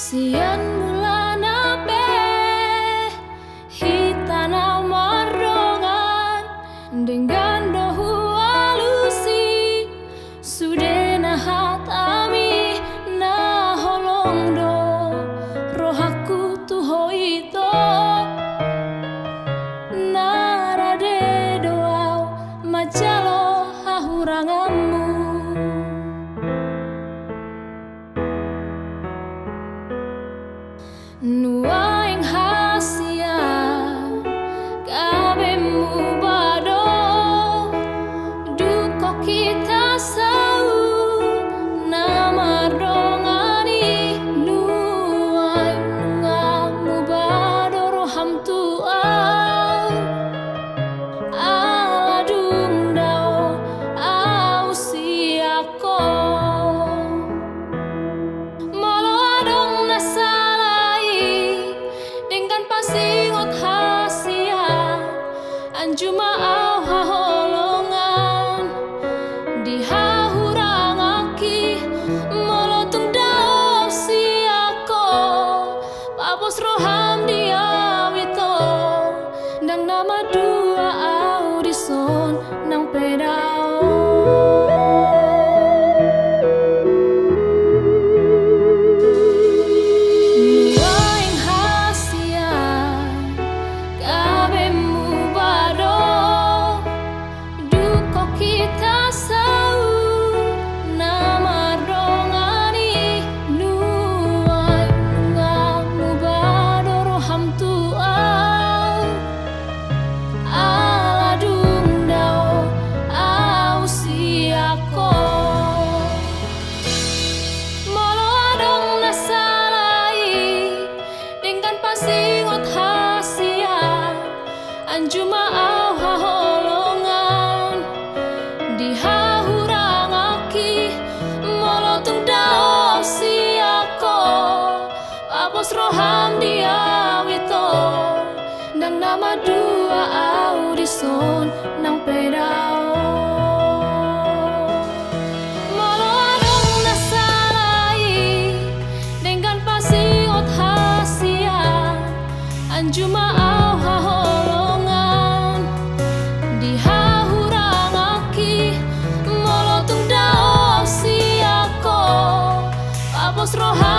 Sian mulana be hitana marongan dengan dohu alusi sudena hatami na holong do rohaku tuho ito narade doau macalo hahurangamu. Nuaing hasia kabemu bado duko kita sau nama rongani nuai ngamu bado roham tuau aladung dao au siako molo adong nasa pasingot hasia anjuma au haholongan di hahurangaki molotung dao siako papos roham dia wito dang nama dua audison nang pedao. Anjuma au haholongan di hahurangaki molotung dao siako papos roham dia wito dang nama dua audison nang pedao. Molo adong nasalai dengan pasingot hasia anjuma au haholongan di hahurangaki molotung dao siako papos roham